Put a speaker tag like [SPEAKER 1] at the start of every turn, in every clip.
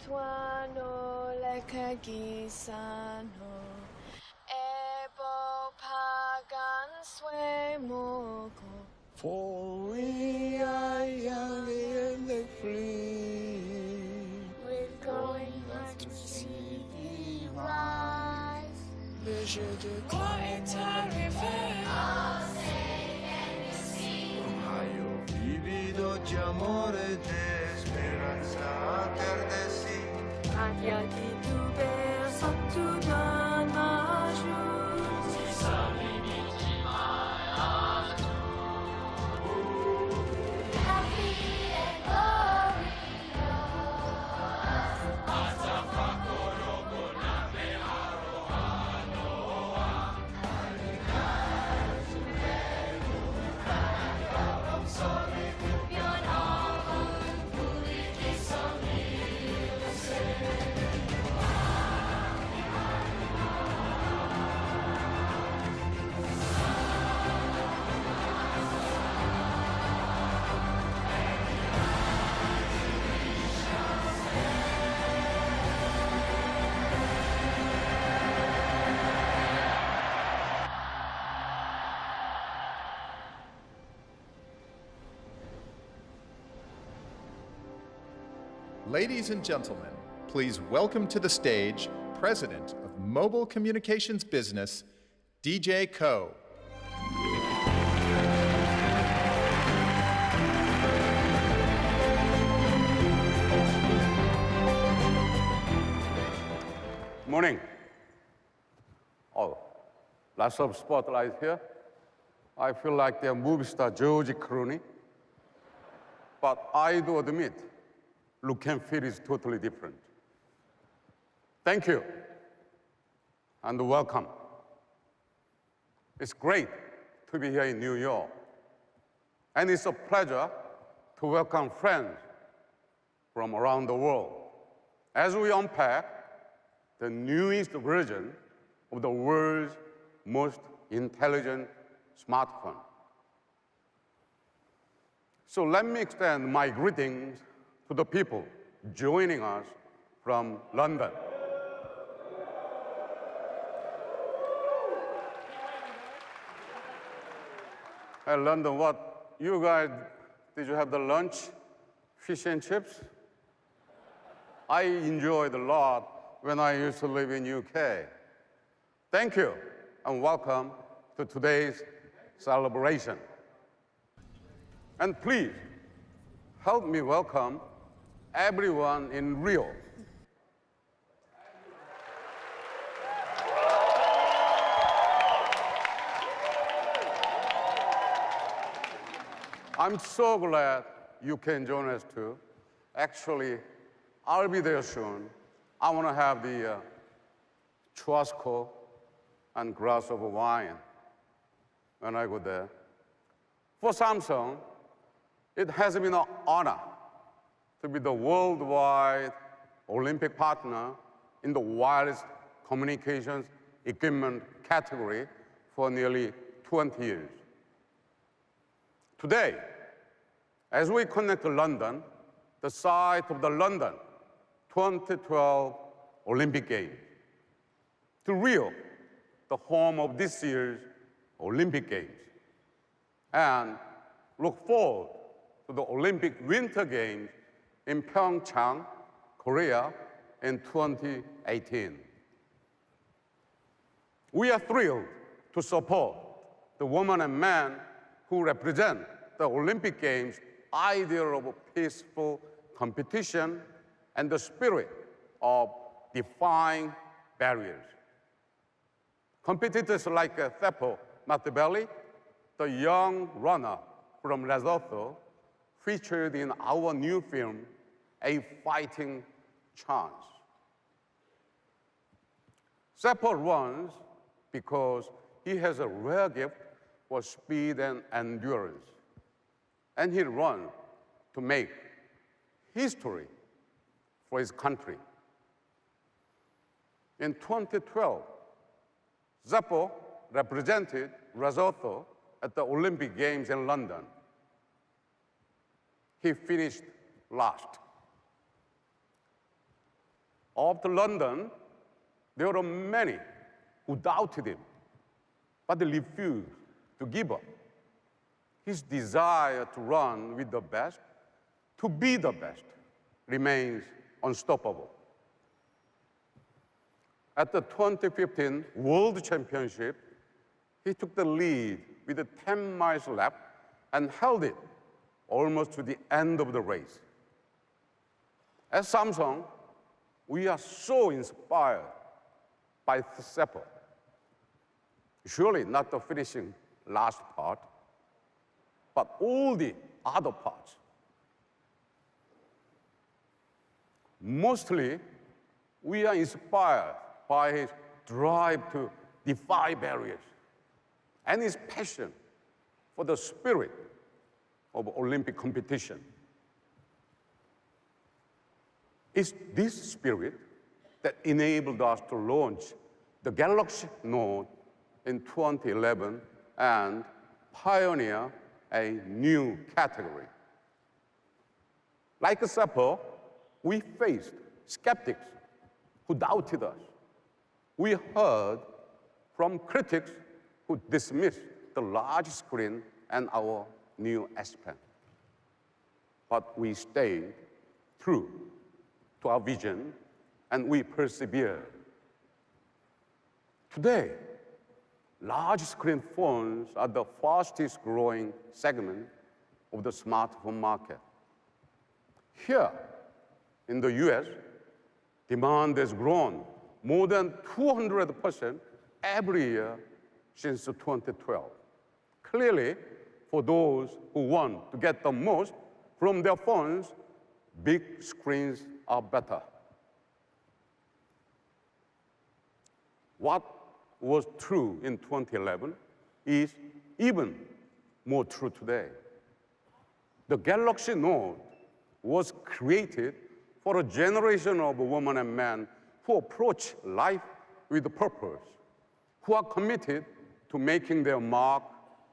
[SPEAKER 1] Tuano lekagisano ebo pagan swe moko.
[SPEAKER 2] For we are young and free.
[SPEAKER 1] We're going out to see thee rise.
[SPEAKER 2] Measure the
[SPEAKER 1] Glorieta river.
[SPEAKER 2] Ohio, vivido di amore de speranza atardeci.
[SPEAKER 1] Andiati tu per sottuda maju.
[SPEAKER 3] Ladies and gentlemen, please welcome to the stage President of Mobile Communications Business, DJ Ko.
[SPEAKER 4] Morning. Oh, lots of spotlight here. I feel like they're movie star George Clooney. But I do admit, look and feel is totally different. Thank you, and welcome. It's great to be here in New York. And it's a pleasure to welcome friends from around the world as we unpack the newest version of the world's most intelligent smartphone. So let me extend my greetings to the people joining us from London. Hey, London, what, you guys, did you have the lunch? Fish and chips? I enjoyed a lot when I used to live in UK. Thank you, and welcome to today's celebration. And please, help me welcome everyone in Rio. I'm so glad you can join us too. Actually, I'll be there soon. I want to have the churrasco and glass of wine when I go there. For Samsung, it has been an honor to be the worldwide Olympic partner in the wireless communications equipment category for nearly 20 years. Today, as we connect to London, the site of the London 2012 Olympic Games, to Rio, the home of this year's Olympic Games, and look forward to the Olympic Winter Games in Pyeongchang, Korea in 2018. We are thrilled to support the women and men who represent the Olympic Games' ideal of peaceful competition and the spirit of defying barriers. Competitors like Seppo Mattebelli, the young runner from Lesotho, featured in our new film, A Fighting Chance. Seppo runs because he has a rare gift for speed and endurance. And he runs to make history for his country. In 2012, Seppo represented Lesotho at the Olympic Games in London. He finished last. After London, there were many who doubted him, but they refused to give up. His desire to run with the best, to be the best, remains unstoppable. At the 2015 World Championship, he took the lead with 10 miles left and held it almost to the end of the race. At Samsung, we are so inspired by Seppo. Surely not the finishing last part, but all the other parts. Mostly, we are inspired by his drive to defy barriers and his passion for the spirit of Olympic competition. It's this spirit that enabled us to launch the Galaxy Note in 2011 and pioneer a new category. Like Seppo, we faced skeptics who doubted us. We heard from critics who dismissed the large screen and our new S Pen. But we stayed true to our vision and we persevered. Today, large screen phones are the fastest growing segment of the smartphone market. Here in the US, demand has grown more than 200% every year since 2012. Clearly, for those who want to get the most from their phones, big screens are better. What was true in 2011 is even more true today. The Galaxy Note was created for a generation of women and men who approach life with a purpose, who are committed to making their mark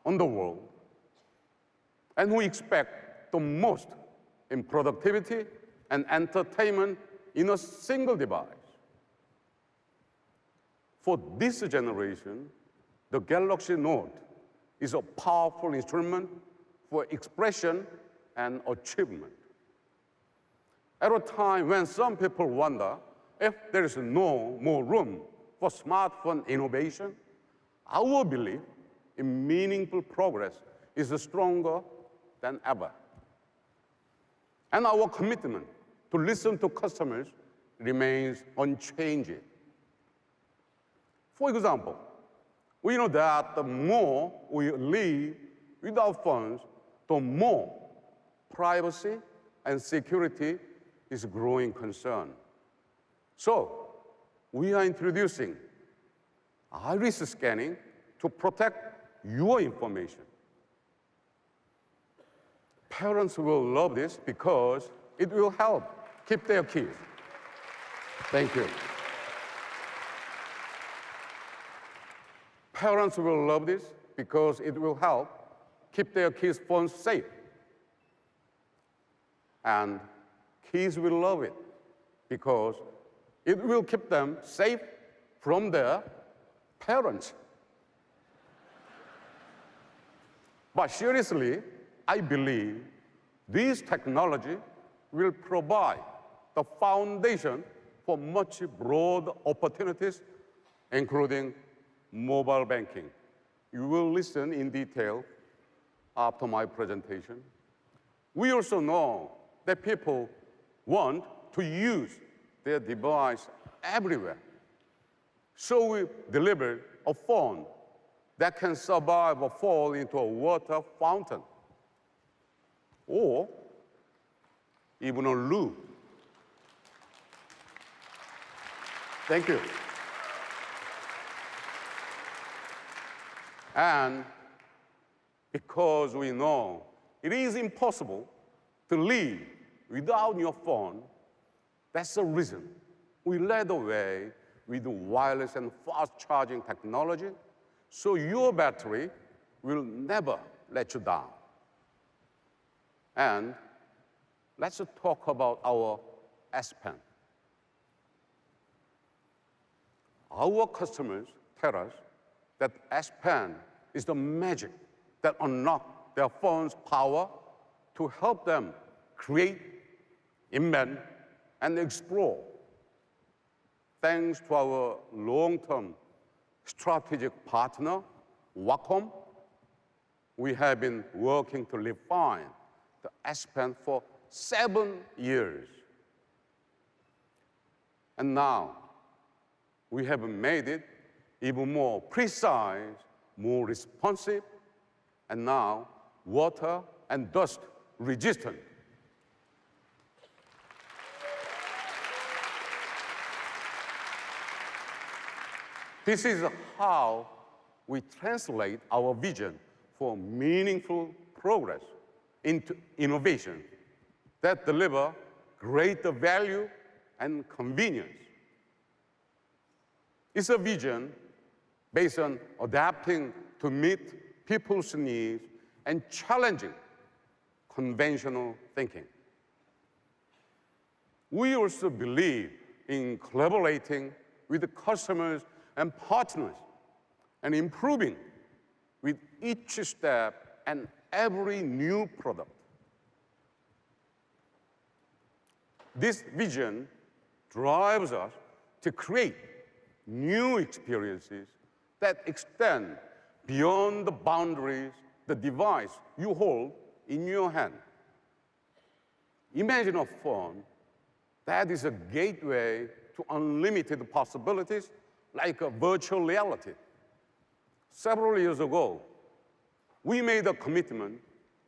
[SPEAKER 4] on the world, and who expect the most in productivity and entertainment in a single device. For this generation, the Galaxy Note is a powerful instrument for expression and achievement. At a time when some people wonder if there is no more room for smartphone innovation, our belief in meaningful progress is stronger than ever. And our commitment to listen to customers remains unchanged. For example, we know that the more we live with our phones, the more privacy and security is a growing concern. So, we are introducing iris scanning to protect your information. Parents will love this because it will help keep their kids. Thank you. Parents will love this because it will help keep their kids' phones safe. And kids will love it because it will keep them safe from their parents. But seriously, I believe this technology will provide the foundation for much broader opportunities, including mobile banking. You will listen in detail after my presentation. We also know that people want to use their device everywhere. So we delivered a phone that can survive a fall into a water fountain or even a loo. Thank you. And because we know it is impossible to live without your phone, that's the reason we led the way with wireless and fast charging technology, so your battery will never let you down. And let's talk about our S Pen. our customers tell us that S Pen is the magic that unlocks their phone's power to help them create, invent, and explore. Thanks to our long-term strategic partner, Wacom, we have been working to refine the S Pen for 7 years. And now, we have made it even more precise, more responsive, and now water and dust resistant. This is how we translate our vision for meaningful progress into innovation that deliver greater value and convenience. It's a vision based on adapting to meet people's needs and challenging conventional thinking. We also believe in collaborating with the customers and partners and improving with each step and every new product. This vision drives us to create new experiences that extend beyond the boundaries the device you hold in your hand. Imagine a phone that is a gateway to unlimited possibilities like a virtual reality. Several years ago, we made a commitment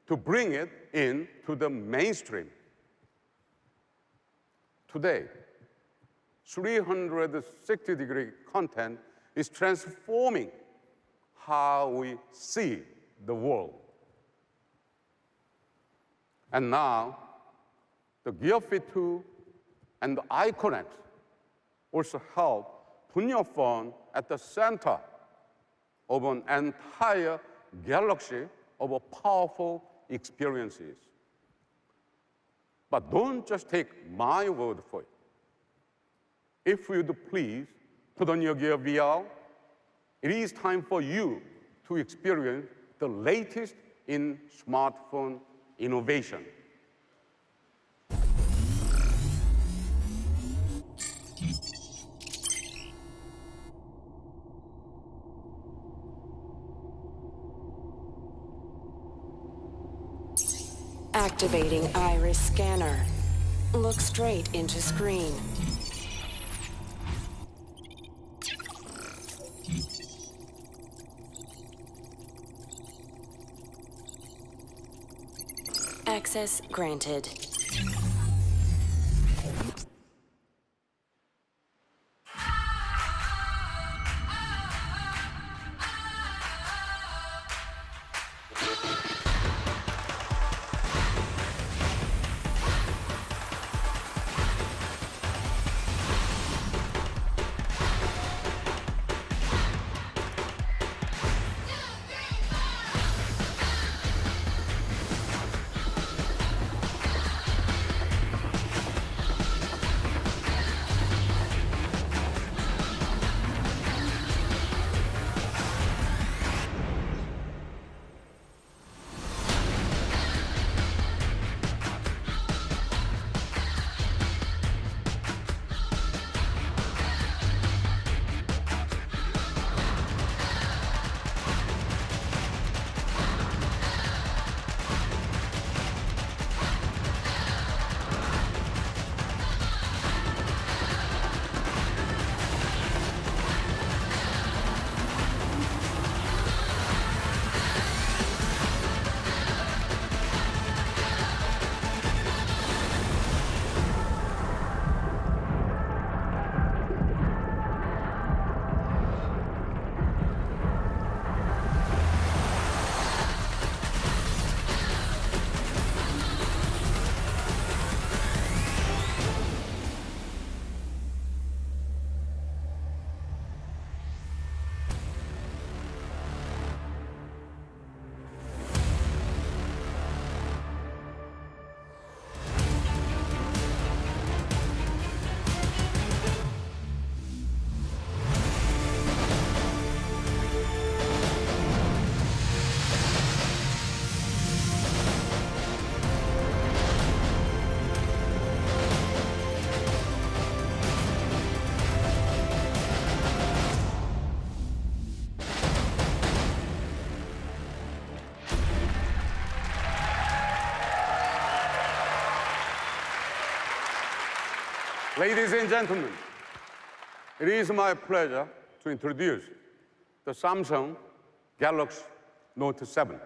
[SPEAKER 4] to bring it into the mainstream. Today, 360-degree content is transforming how we see the world. And now, the Gear Fit 2 and the Icon X also help put your phone at the center of an entire galaxy of powerful experiences. But don't just take my word for it. If you'd please put on your Gear VR, it is time for you to experience the latest in smartphone innovation.
[SPEAKER 5] Activating iris scanner. Look straight into screen. Access granted.
[SPEAKER 4] Ladies and gentlemen, it is my pleasure to introduce the Samsung Galaxy Note 7.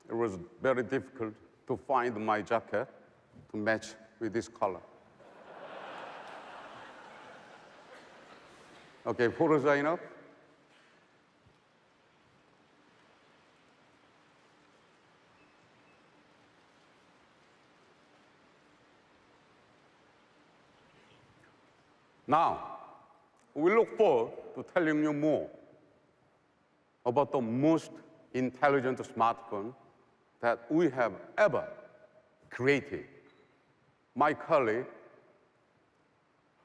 [SPEAKER 4] It was very difficult to find my jacket to match with this color. Okay, photos are enough. Now, we look forward to telling you more about the most intelligent smartphone that we have ever created. My colleague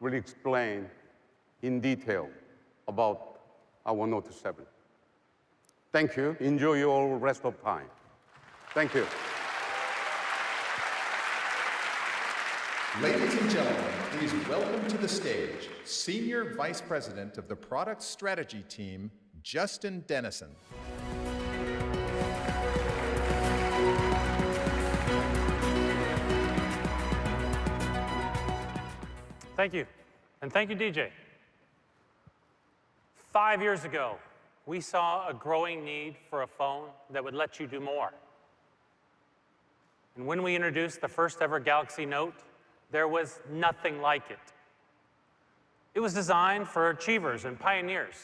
[SPEAKER 4] will explain in detail about our Note 7. Thank you. Enjoy your rest of time. Thank you.
[SPEAKER 3] Ladies and gentlemen, please welcome to the stage Senior Vice President of the Product Strategy Team, Justin Dennison.
[SPEAKER 6] Thank you, and thank you, DJ. 5 years ago, we saw a growing need for a phone that would let you do more. And when we introduced the first ever Galaxy Note, there was nothing like it. It was designed for achievers and pioneers,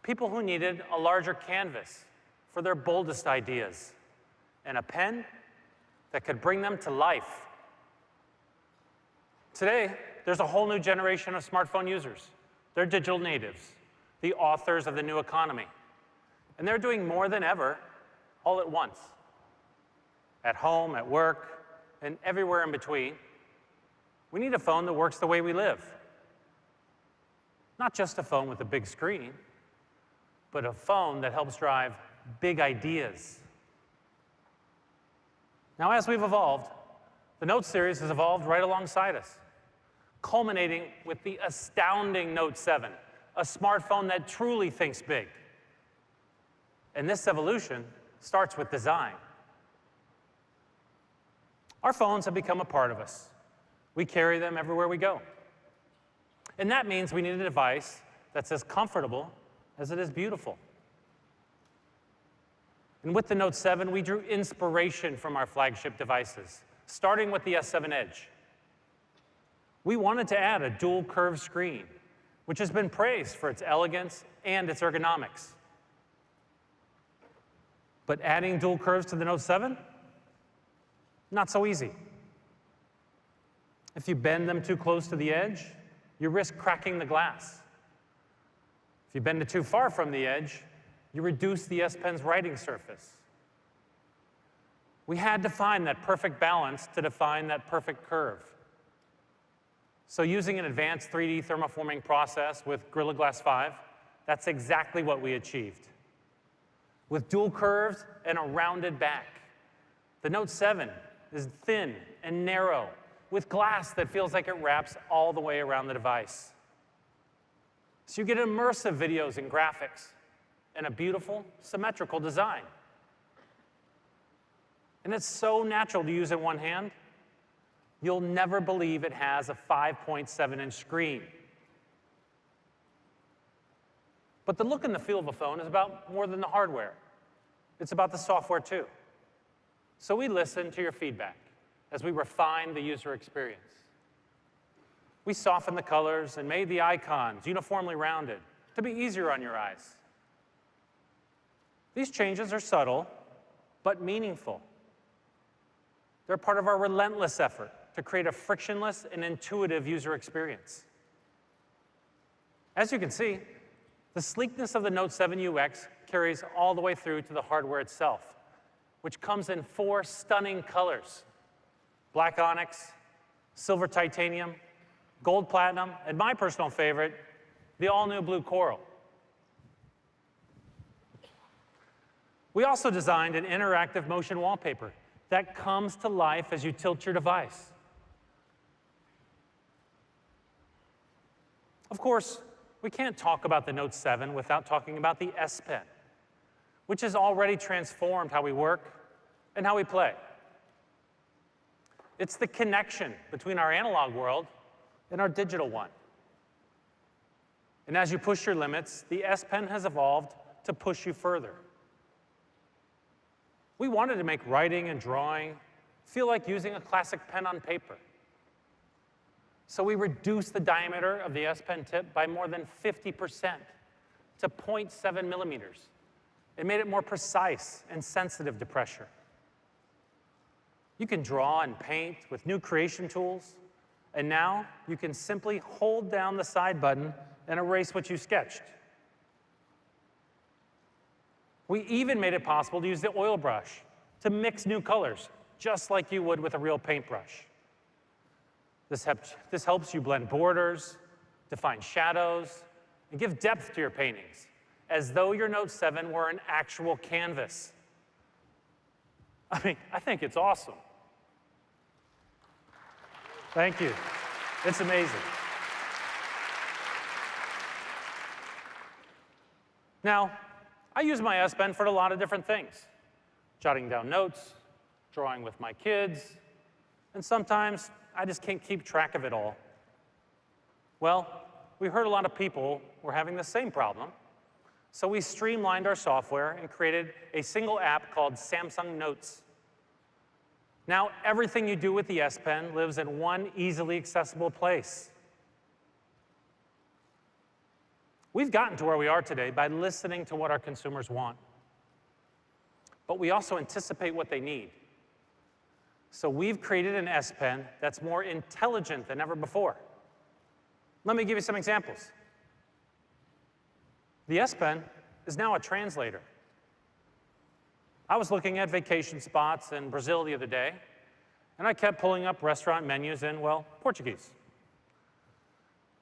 [SPEAKER 6] people who needed a larger canvas for their boldest ideas, and a pen that could bring them to life. Today, there's a whole new generation of smartphone users. They're digital natives, the authors of the new economy. And they're doing more than ever, all at once. At home, at work, and everywhere in between. We need a phone that works the way we live. Not just a phone with a big screen, but a phone that helps drive big ideas. Now, as we've evolved, the Note series has evolved right alongside us, culminating with the astounding Note 7, a smartphone that truly thinks big. And this evolution starts with design. Our phones have become a part of us. We carry them everywhere we go. And that means we need a device that's as comfortable as it is beautiful. And with the Note 7, we drew inspiration from our flagship devices, starting with the S7 Edge. We wanted to add a dual curved screen, which has been praised for its elegance and its ergonomics. But adding dual curves to the Note 7? Not so easy. If you bend them too close to the edge, you risk cracking the glass. If you bend it too far from the edge, you reduce the S Pen's writing surface. We had to find that perfect balance to define that perfect curve. So using an advanced 3D thermoforming process with Gorilla Glass 5, that's exactly what we achieved. With dual curves and a rounded back, the Note 7 is thin and narrow, with glass that feels like it wraps all the way around the device. So you get immersive videos and graphics, and a beautiful, symmetrical design. And it's so natural to use in one hand, you'll never believe it has a 5.7-inch screen. But the look and the feel of a phone is about more than the hardware. It's about the software too. So we listened to your feedback as we refined the user experience. We softened the colors and made the icons uniformly rounded to be easier on your eyes. These changes are subtle, but meaningful. They're part of our relentless effort to create a frictionless and intuitive user experience. As you can see, the sleekness of the Note 7 UX carries all the way through to the hardware itself, which comes in 4 stunning colors: black onyx, silver titanium, gold platinum, and my personal favorite, the all-new blue coral. We also designed an interactive motion wallpaper that comes to life as you tilt your device. Of course, we can't talk about the Note 7 without talking about the S Pen, which has already transformed how we work and how we play. It's the connection between our analog world and our digital one. And as you push your limits, the S Pen has evolved to push you further. We wanted to make writing and drawing feel like using a classic pen on paper. So we reduced the diameter of the S Pen tip by more than 50% to 0.7 millimeters. It made it more precise and sensitive to pressure. You can draw and paint with new creation tools, and now you can simply hold down the side button and erase what you sketched. We even made it possible to use the oil brush to mix new colors, just like you would with a real paintbrush. This helps you blend borders, define shadows, and give depth to your paintings, as though your Note 7 were an actual canvas. I mean, I think it's awesome. Thank you. It's amazing. Now, I use my S Pen for a lot of different things. Jotting down notes, drawing with my kids, and sometimes I just can't keep track of it all. Well, we heard a lot of people were having the same problem, so we streamlined our software and created a single app called Samsung Notes. Now, everything you do with the S Pen lives in one easily accessible place. We've gotten to where we are today by listening to what our consumers want. But we also anticipate what they need. So we've created an S Pen that's more intelligent than ever before. Let me give you some examples. The S Pen is now a translator. I was looking at vacation spots in Brazil the other day, and I kept pulling up restaurant menus in, well, Portuguese.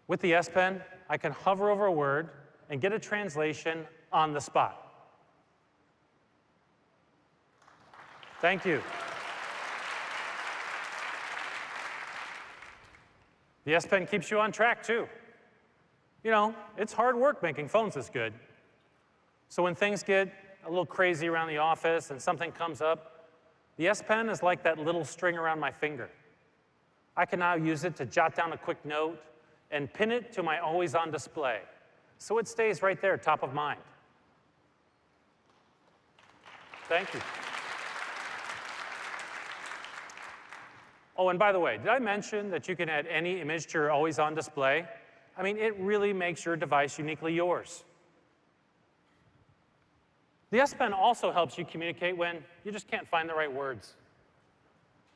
[SPEAKER 6] With the S Pen, I can hover over a word and get a translation on the spot. Thank you. The S Pen keeps you on track, too. You know, it's hard work making phones this good. So when things get a little crazy around the office and something comes up, the S Pen is like that little string around my finger. I can now use it to jot down a quick note and pin it to my always-on display, so it stays right there, top of mind. Thank you. Oh, and by the way, did I mention that you can add any image to your always-on display? I mean, it really makes your device uniquely yours. The S Pen also helps you communicate when you just can't find the right words.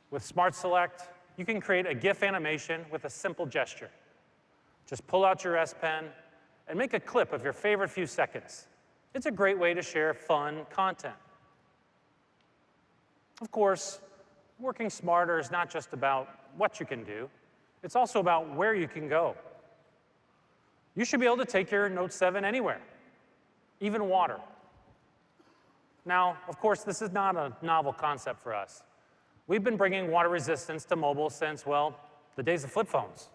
[SPEAKER 6] With Smart Select, you can create a GIF animation with a simple gesture. Just pull out your S Pen and make a clip of your favorite few seconds. It's a great way to share fun content. Of course, working smarter is not just about what you can do, it's also about where you can go. You should be able to take your Note 7 anywhere, even water. Now, of course, this is not a novel concept for us. We've been bringing water resistance to mobile since, well, the days of flip phones.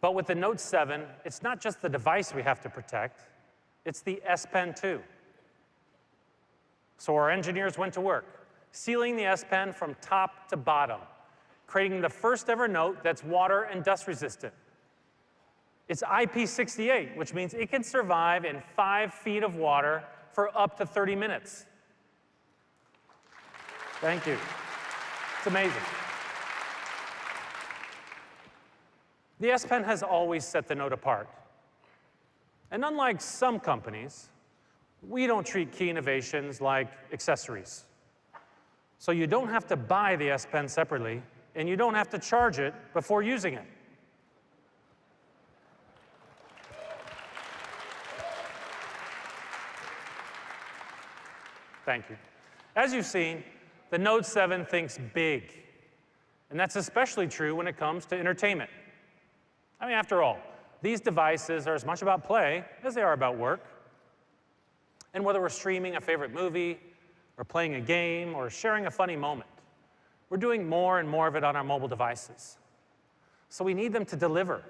[SPEAKER 6] But with the Note 7, it's not just the device we have to protect, it's the S Pen too. So our engineers went to work, sealing the S Pen from top to bottom, creating the first ever Note that's water and dust resistant. It's IP68, which means it can survive in 5 feet of water for up to 30 minutes. Thank you. It's amazing. The S Pen has always set the Note apart. And unlike some companies, we don't treat key innovations like accessories. So you don't have to buy the S Pen separately, and you don't have to charge it before using it. Thank you. As you've seen, the Note 7 thinks big. And that's especially true when it comes to entertainment. I mean, after all, these devices are as much about play as they are about work. And whether we're streaming a favorite movie, or playing a game, or sharing a funny moment, we're doing more and more of it on our mobile devices. So we need them to deliver.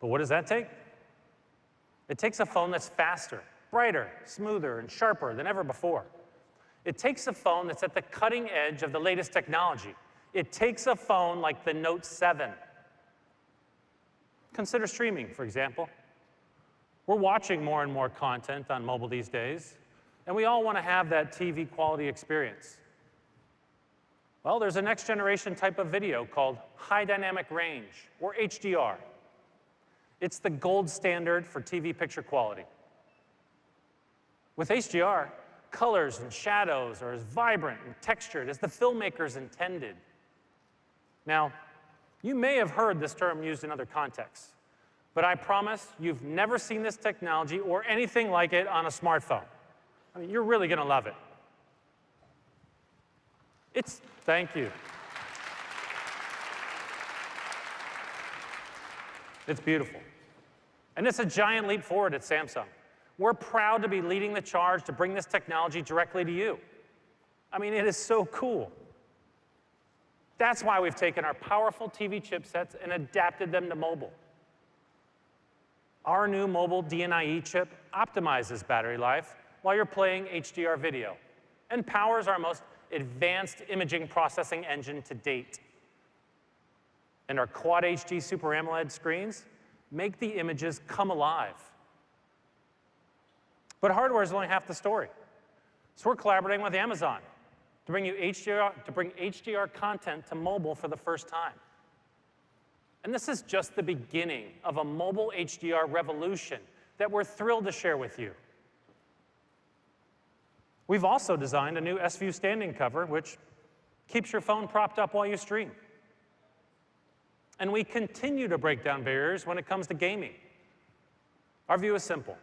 [SPEAKER 6] But what does that take? It takes a phone that's faster, brighter, smoother, and sharper than ever before. It takes a phone that's at the cutting edge of the latest technology. It takes a phone like the Note 7. Consider streaming, for example. We're watching more and more content on mobile these days, and we all want to have that TV quality experience. Well, there's a next generation type of video called high dynamic range, or HDR. It's the gold standard for TV picture quality. With HDR, colors and shadows are as vibrant and textured as the filmmakers intended. Now, you may have heard this term used in other contexts, but I promise you've never seen this technology or anything like it on a smartphone. I mean, you're really going to love it. Thank you. It's beautiful. And it's a giant leap forward at Samsung. We're proud to be leading the charge to bring this technology directly to you. I mean, it is so cool. That's why we've taken our powerful TV chipsets and adapted them to mobile. Our new mobile DNIE chip optimizes battery life while you're playing HDR video and powers our most advanced imaging processing engine to date. And our Quad HD Super AMOLED screens make the images come alive. But hardware is only half the story. So we're collaborating with Amazon to bring HDR content to mobile for the first time. And this is just the beginning of a mobile HDR revolution that we're thrilled to share with you. We've also designed a new S-View standing cover, which keeps your phone propped up while you stream. And we continue to break down barriers when it comes to gaming. Our view is simple.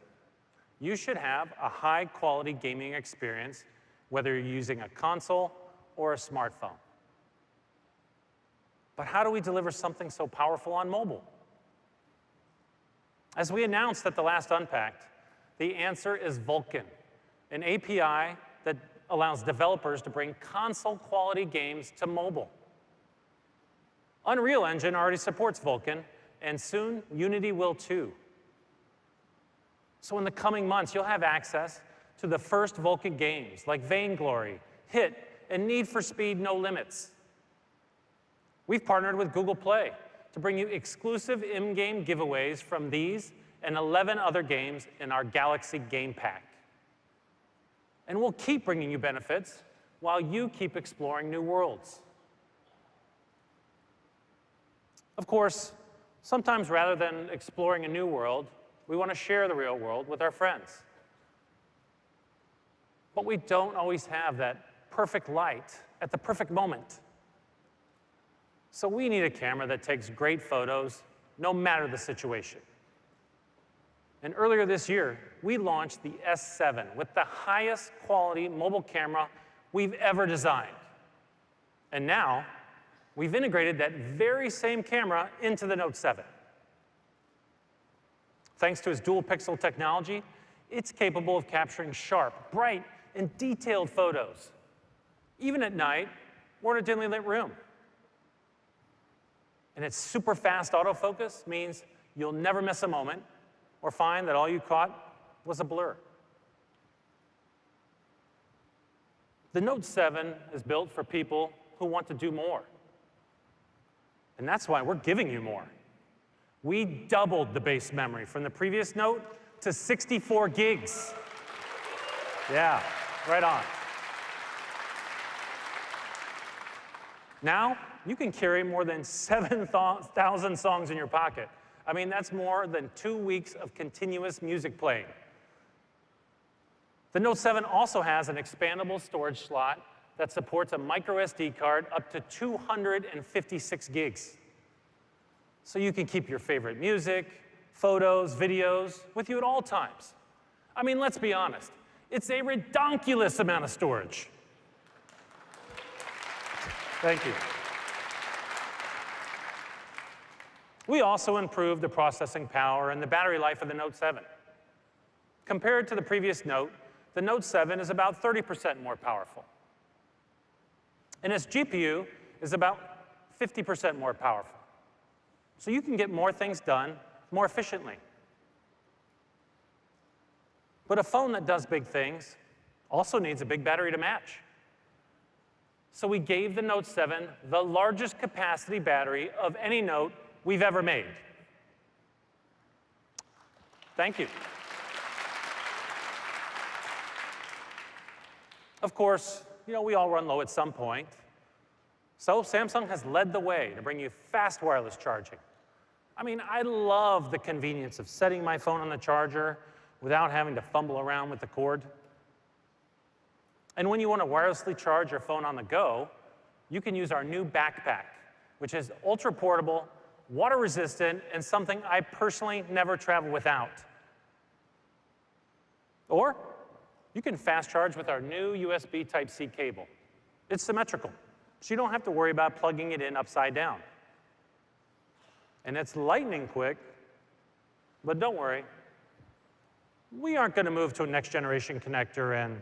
[SPEAKER 6] You should have a high-quality gaming experience, whether you're using a console or a smartphone. But how do we deliver something so powerful on mobile? As we announced at the last Unpacked, the answer is Vulkan, an API that allows developers to bring console-quality games to mobile. Unreal Engine already supports Vulkan, and soon Unity will too. So in the coming months, you'll have access to the first Vulkan games like Vainglory, Hit, and Need for Speed No Limits. We've partnered with Google Play to bring you exclusive in-game giveaways from these and 11 other games in our Galaxy Game Pack. And we'll keep bringing you benefits while you keep exploring new worlds. Of course, sometimes rather than exploring a new world, we want to share the real world with our friends. But we don't always have that perfect light at the perfect moment. So we need a camera that takes great photos, no matter the situation. And earlier this year, we launched the S7 with the highest quality mobile camera we've ever designed. And now, we've integrated that very same camera into the Note 7. Thanks to its dual pixel technology, it's capable of capturing sharp, bright, and detailed photos, even at night or in a dimly lit room. And its super fast autofocus means you'll never miss a moment or find that all you caught was a blur. The Note 7 is built for people who want to do more. And that's why we're giving you more. We doubled the base memory from the previous Note to 64 gigs. Yeah, right on. Now, you can carry more than 7,000 songs in your pocket. I mean, that's more than 2 weeks of continuous music playing. The Note 7 also has an expandable storage slot that supports a micro SD card up to 256 gigs. So you can keep your favorite music, photos, videos with you at all times. I mean, let's be honest, it's a redonkulous amount of storage. Thank you. We also improved the processing power and the battery life of the Note 7. Compared to the previous Note, the Note 7 is about 30% more powerful. And its GPU is about 50% more powerful. So you can get more things done more efficiently. But a phone that does big things also needs a big battery to match. So we gave the Note 7 the largest capacity battery of any Note we've ever made. Thank you. Of course, we all run low at some point. So Samsung has led the way to bring you fast wireless charging. I mean, I love the convenience of setting my phone on the charger without having to fumble around with the cord. And when you want to wirelessly charge your phone on the go, you can use our new backpack, which is ultra-portable, water-resistant, and something I personally never travel without. Or you can fast charge with our new USB Type-C cable. It's symmetrical, so you don't have to worry about plugging it in upside down. And it's lightning quick, but don't worry. We aren't going to move to a next-generation connector and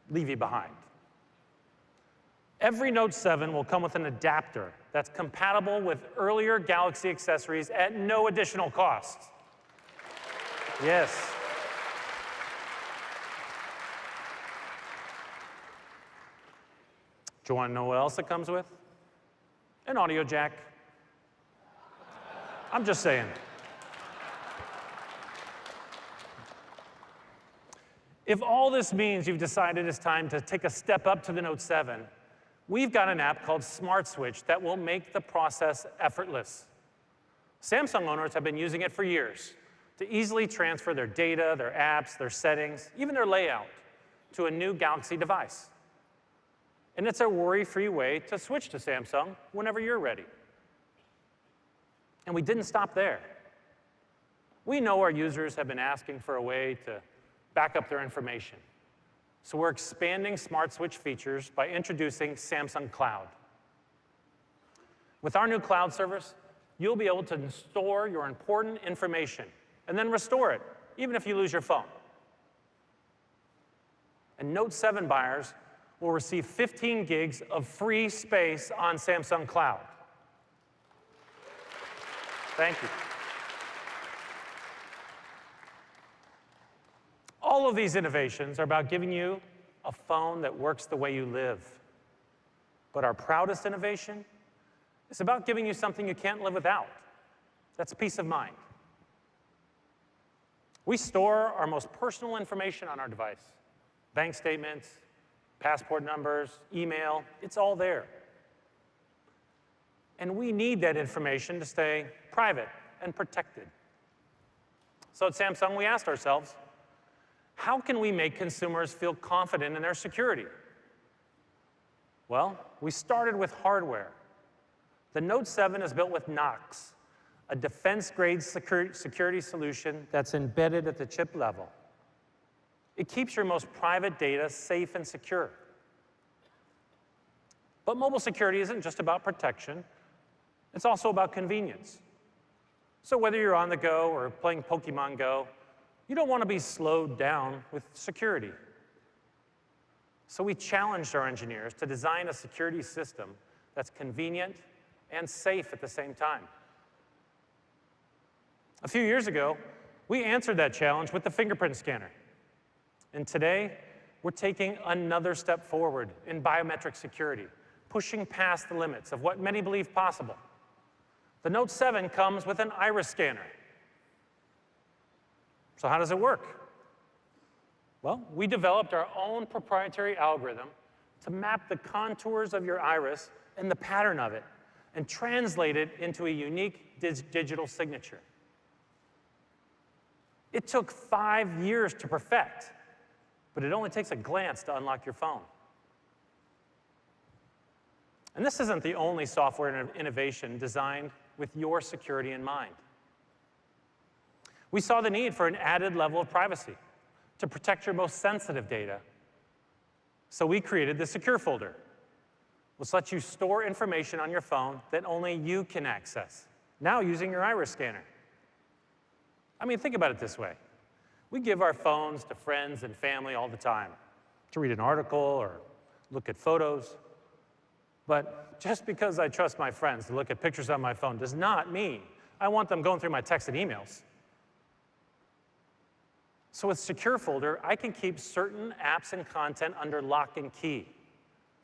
[SPEAKER 6] leave you behind. Every Note 7 will come with an adapter that's compatible with earlier Galaxy accessories at no additional cost. Yes. Do you want to know what else it comes with? An audio jack. I'm just saying. If all this means you've decided it's time to take a step up to the Note 7, we've got an app called Smart Switch that will make the process effortless. Samsung owners have been using it for years to easily transfer their data, their apps, their settings, even their layout to a new Galaxy device. And it's a worry-free way to switch to Samsung whenever you're ready. And we didn't stop there. We know our users have been asking for a way to back up their information. So we're expanding Smart Switch features by introducing Samsung Cloud. With our new cloud service, you'll be able to store your important information and then restore it, even if you lose your phone. And Note 7 buyers will receive 15 gigs of free space on Samsung Cloud. Thank you. All of these innovations are about giving you a phone that works the way you live. But our proudest innovation is about giving you something you can't live without. That's peace of mind. We store our most personal information on our device. Bank statements, passport numbers, email, it's all there. And we need that information to stay private and protected. So at Samsung, we asked ourselves, how can we make consumers feel confident in their security? Well, we started with hardware. The Note 7 is built with Knox, a defense-grade security solution that's embedded at the chip level. It keeps your most private data safe and secure. But mobile security isn't just about protection. It's also about convenience. So whether you're on the go or playing Pokemon Go, you don't want to be slowed down with security. So we challenged our engineers to design a security system that's convenient and safe at the same time. A few years ago, we answered that challenge with the fingerprint scanner. And today, we're taking another step forward in biometric security, pushing past the limits of what many believe possible. The Note 7 comes with an iris scanner. So how does it work? Well, we developed our own proprietary algorithm to map the contours of your iris and the pattern of it and translate it into a unique digital signature. It took 5 years to perfect, but it only takes a glance to unlock your phone. And this isn't the only software innovation designed with your security in mind. We saw the need for an added level of privacy to protect your most sensitive data. So we created the Secure Folder, which lets you store information on your phone that only you can access, now using your iris scanner. I mean, think about it this way. We give our phones to friends and family all the time to read an article or look at photos. But just because I trust my friends to look at pictures on my phone does not mean I want them going through my texts and emails. So with Secure Folder, I can keep certain apps and content under lock and key.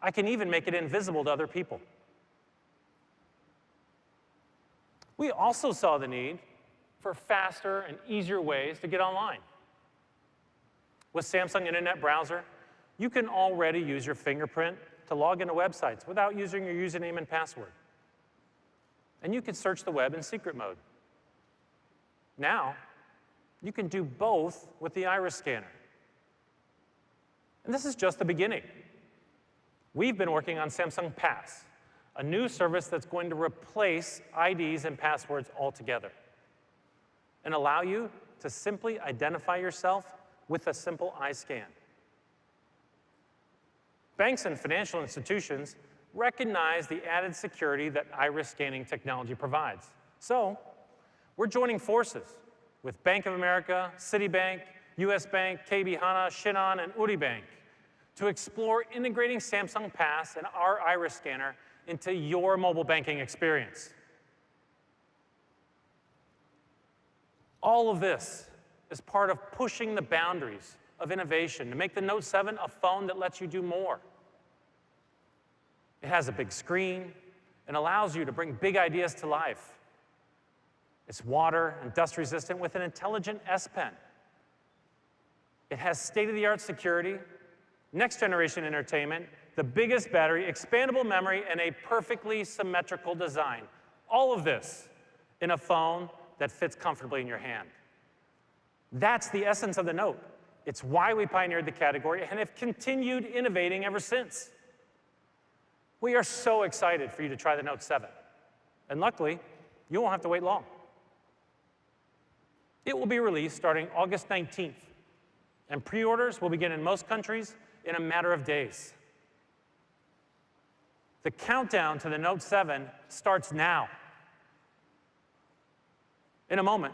[SPEAKER 6] I can even make it invisible to other people. We also saw the need for faster and easier ways to get online. With Samsung Internet Browser, you can already use your fingerprint to log into websites without using your username and password. And you can search the web in secret mode. Now, you can do both with the iris scanner. And this is just the beginning. We've been working on Samsung Pass, a new service that's going to replace IDs and passwords altogether and allow you to simply identify yourself with a simple eye scan. Banks and financial institutions recognize the added security that iris scanning technology provides. So, we're joining forces with Bank of America, Citibank, US Bank, KB Hana, Shinhan, and Uri Bank to explore integrating Samsung Pass and our iris scanner into your mobile banking experience. All of this is part of pushing the boundaries of innovation to make the Note 7 a phone that lets you do more. It has a big screen and allows you to bring big ideas to life. It's water and dust resistant with an intelligent S Pen. It has state-of-the-art security, next-generation entertainment, the biggest battery, expandable memory, and a perfectly symmetrical design. All of this in a phone that fits comfortably in your hand. That's the essence of the Note. It's why we pioneered the category and have continued innovating ever since. We are so excited for you to try the Note 7. And luckily, you won't have to wait long. It will be released starting August 19th, and pre-orders will begin in most countries in a matter of days. The countdown to the Note 7 starts now. In a moment,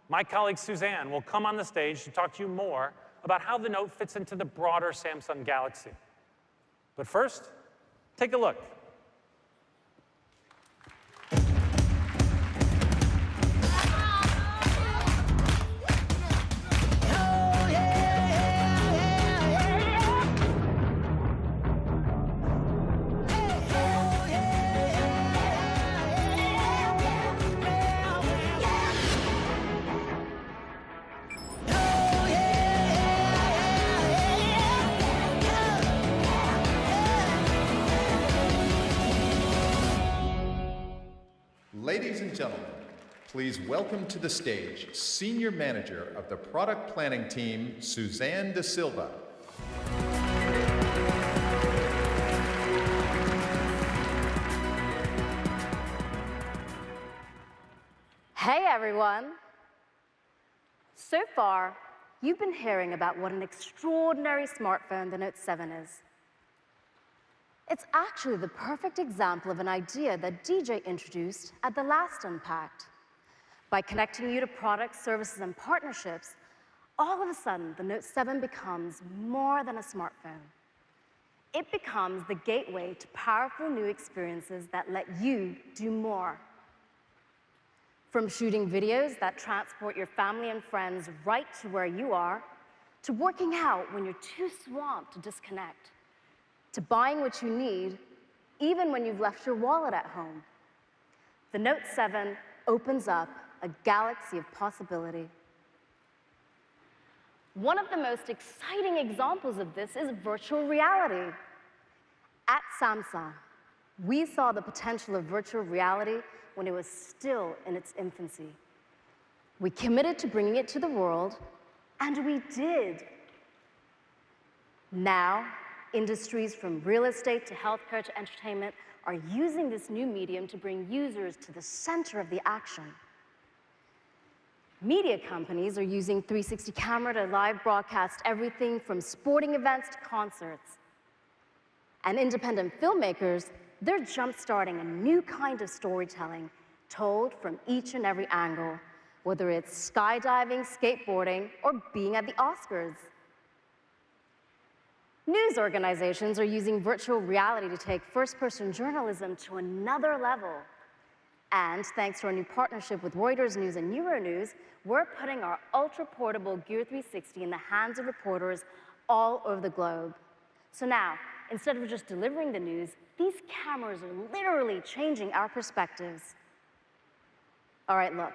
[SPEAKER 6] my colleague Suzanne will come on the stage to talk to you more about how the Note fits into the broader Samsung Galaxy. But first, take a look.
[SPEAKER 3] Ladies and gentlemen, please welcome to the stage Senior Manager of the Product Planning Team, Suzanne Da Silva.
[SPEAKER 7] Hey everyone! So far, you've been hearing about what an extraordinary smartphone the Note 7 is. It's actually the perfect example of an idea that DJ introduced at the last Unpacked. By connecting you to products, services, and partnerships, all of a sudden, the Note 7 becomes more than a smartphone. It becomes the gateway to powerful new experiences that let you do more. From shooting videos that transport your family and friends right to where you are, to working out when you're too swamped to disconnect, to buying what you need, even when you've left your wallet at home. The Note 7 opens up a galaxy of possibility. One of the most exciting examples of this is virtual reality. At Samsung, we saw the potential of virtual reality when it was still in its infancy. We committed to bringing it to the world, and we did. Now, industries from real estate to healthcare to entertainment are using this new medium to bring users to the center of the action. Media companies are using 360 camera to live broadcast everything from sporting events to concerts. And independent filmmakers, they're jump-starting a new kind of storytelling told from each and every angle, whether it's skydiving, skateboarding, or being at the Oscars. News organizations are using virtual reality to take first-person journalism to another level. And thanks to our new partnership with Reuters News and Euronews, we're putting our ultra-portable Gear 360 in the hands of reporters all over the globe. So now, instead of just delivering the news, these cameras are literally changing our perspectives. All right, look,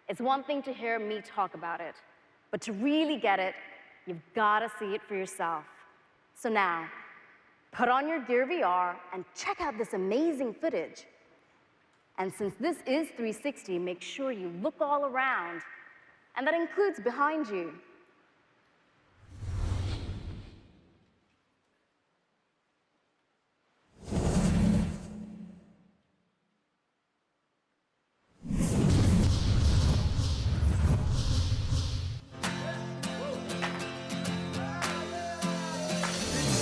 [SPEAKER 7] it's one thing to hear me talk about it, but to really get it, you've got to see it for yourself. So now, put on your Gear VR and check out this amazing footage. And since this is 360, make sure you look all around, and that includes behind you.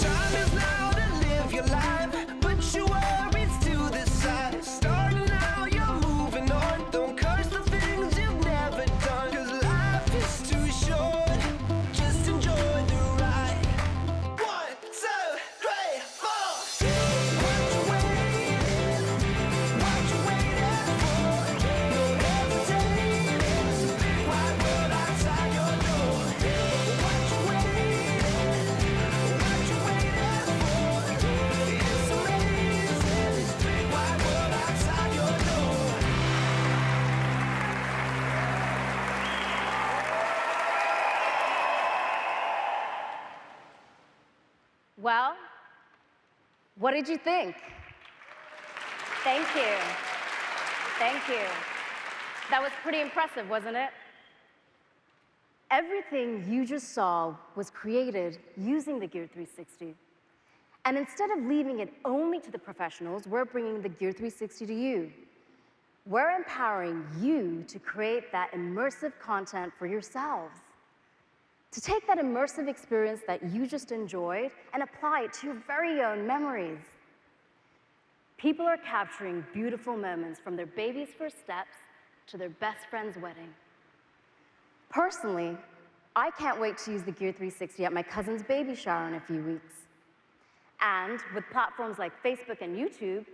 [SPEAKER 1] Time is now to live your life. Put your worries to the side. Starting now, you're moving on. Don't curse the things you've never done. 'Cause life is too short. Just enjoy the ride. 1, 2, 3, 4. What you waiting? What you waiting for? No hesitating. It's a big wide world outside your door. What you waiting? What you waiting for? It's amazing. This big wide world outside your door.
[SPEAKER 7] Well, what did you think? Thank you. Thank you. That was pretty impressive, wasn't it? Everything you just saw was created using the Gear 360. And instead of leaving it only to the professionals, we're bringing the Gear 360 to you. We're empowering you to create that immersive content for yourselves. To take that immersive experience that you just enjoyed and apply it to your very own memories. People are capturing beautiful moments from their baby's first steps to their best friend's wedding. Personally, I can't wait to use the Gear 360 at my cousin's baby shower in a few weeks. And with platforms like Facebook and YouTube,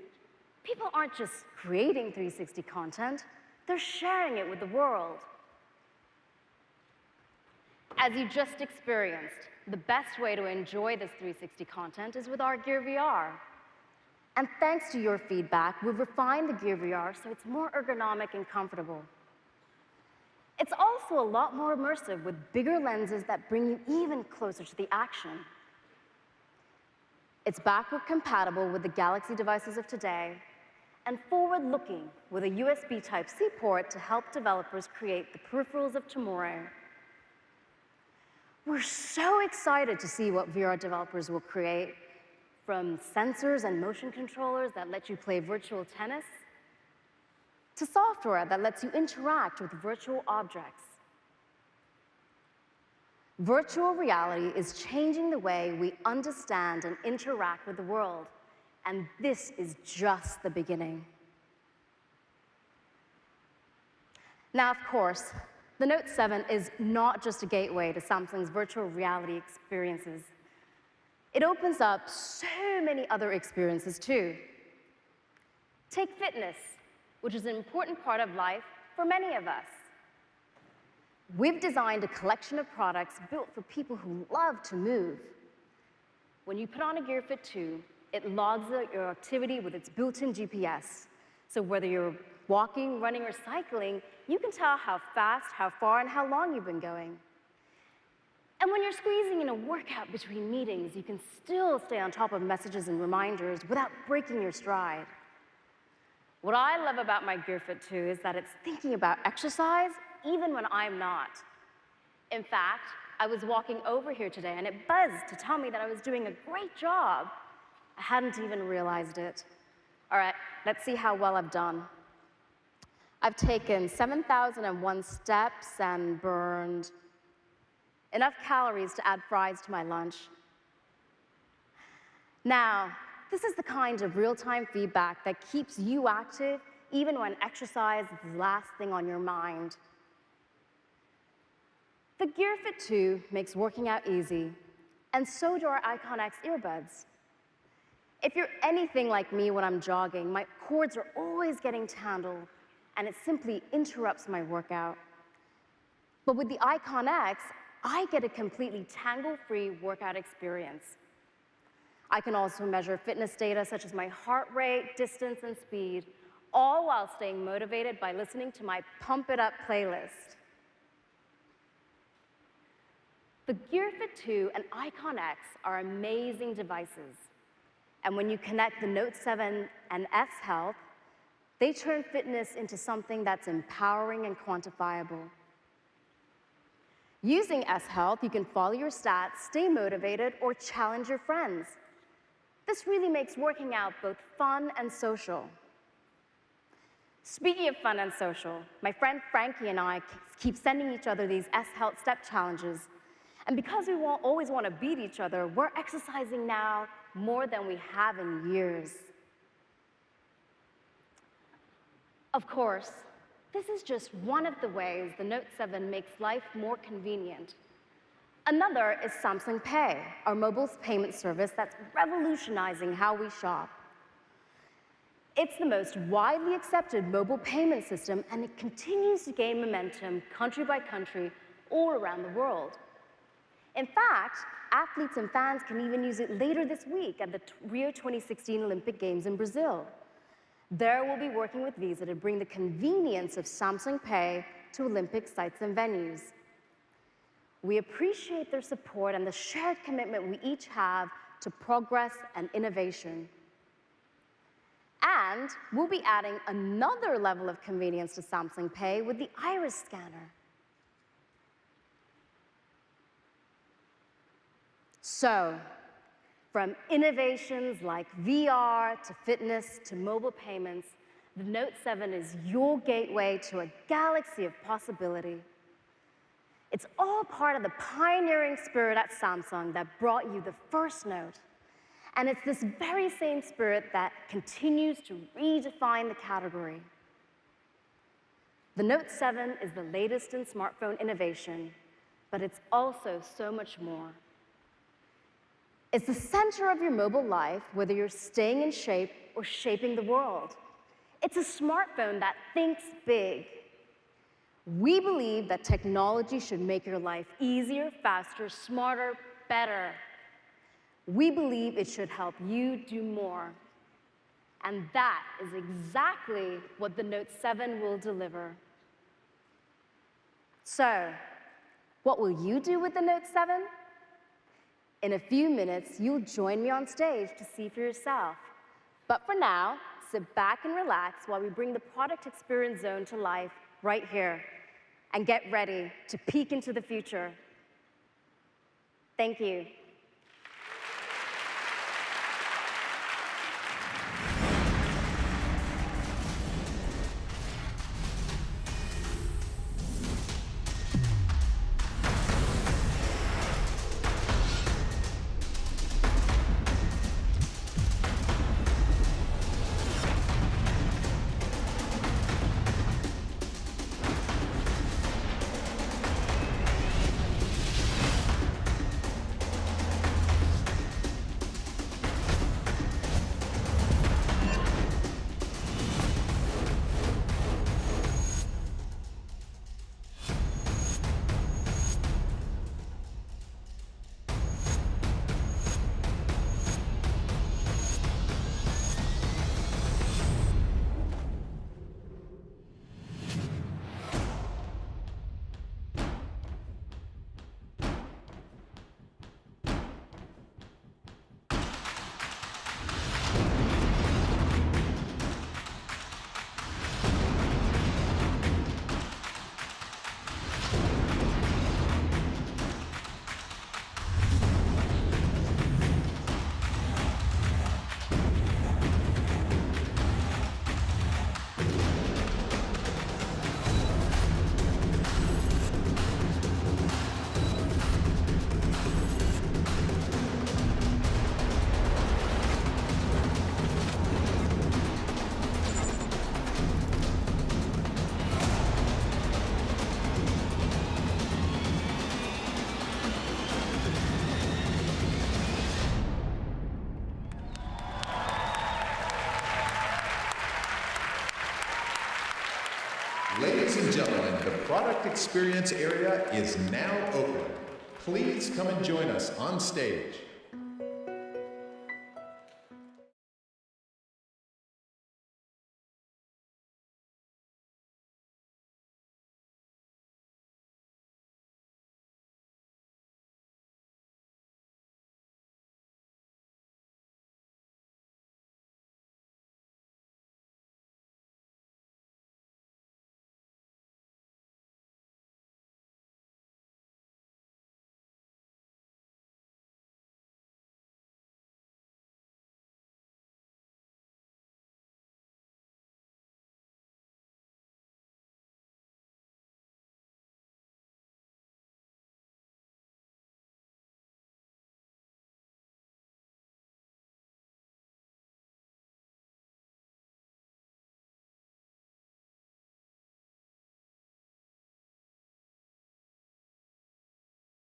[SPEAKER 7] people aren't just creating 360 content, they're sharing it with the world. As you just experienced, the best way to enjoy this 360 content is with our Gear VR. And thanks to your feedback, we've refined the Gear VR so it's more ergonomic and comfortable. It's also a lot more immersive with bigger lenses that bring you even closer to the action. It's backward compatible with the Galaxy devices of today, and forward-looking with a USB Type-C port to help developers create the peripherals of tomorrow. We're so excited to see what VR developers will create, from sensors and motion controllers that let you play virtual tennis, to software that lets you interact with virtual objects. Virtual reality is changing the way we understand and interact with the world, and this is just the beginning. Now, of course, the Note 7 is not just a gateway to Samsung's virtual reality experiences. It opens up so many other experiences too. Take fitness, which is an important part of life for many of us. We've designed a collection of products built for people who love to move. When you put on a Gear Fit 2, it logs your activity with its built-in GPS. So whether you're walking, running, or cycling, you can tell how fast, how far, and how long you've been going. And when you're squeezing in a workout between meetings, you can still stay on top of messages and reminders without breaking your stride. What I love about my Gear Fit 2 is that it's thinking about exercise even when I'm not. In fact, I was walking over here today and it buzzed to tell me that I was doing a great job. I hadn't even realized it. All right, let's see how well I've done. I've taken 7,001 steps and burned enough calories to add fries to my lunch. Now, this is the kind of real-time feedback that keeps you active even when exercise is the last thing on your mind. The Gear Fit 2 makes working out easy, and so do our Icon X earbuds. If you're anything like me when I'm jogging, my cords are always getting tangled, and it simply interrupts my workout. But with the Icon X, I get a completely tangle-free workout experience. I can also measure fitness data such as my heart rate, distance, and speed, all while staying motivated by listening to my Pump It Up playlist. The Gear Fit 2 and Icon X are amazing devices. And when you connect the Note 7 and S Health, they turn fitness into something that's empowering and quantifiable. Using S Health, you can follow your stats, stay motivated, or challenge your friends. This really makes working out both fun and social. Speaking of fun and social, my friend Frankie and I keep sending each other these S Health step challenges. And because we always want to beat each other, we're exercising now more than we have in years. Of course, this is just one of the ways the Note 7 makes life more convenient. Another is Samsung Pay, our mobile payment service that's revolutionizing how we shop. It's the most widely accepted mobile payment system, and it continues to gain momentum country by country all around the world. In fact, athletes and fans can even use it later this week at the Rio 2016 Olympic Games in Brazil. There we'll be working with Visa to bring the convenience of Samsung Pay to Olympic sites and venues. We appreciate their support and the shared commitment we each have to progress and innovation. And we'll be adding another level of convenience to Samsung Pay with the iris scanner. So, from innovations like VR to fitness to mobile payments, the Note 7 is your gateway to a galaxy of possibility. It's all part of the pioneering spirit at Samsung that brought you the first Note. And it's this very same spirit that continues to redefine the category. The Note 7 is the latest in smartphone innovation, but it's also so much more. It's the center of your mobile life, whether you're staying in shape or shaping the world. It's a smartphone that thinks big. We believe that technology should make your life easier, faster, smarter, better. We believe it should help you do more. And that is exactly what the Note 7 will deliver. So, what will you do with the Note 7? In a few minutes, you'll join me on stage to see for yourself. But for now, sit back and relax while we bring the product experience zone to life right here. And get ready to peek into the future. Thank you.
[SPEAKER 3] Ladies and gentlemen, the product experience area is now open. Please come and join us on stage.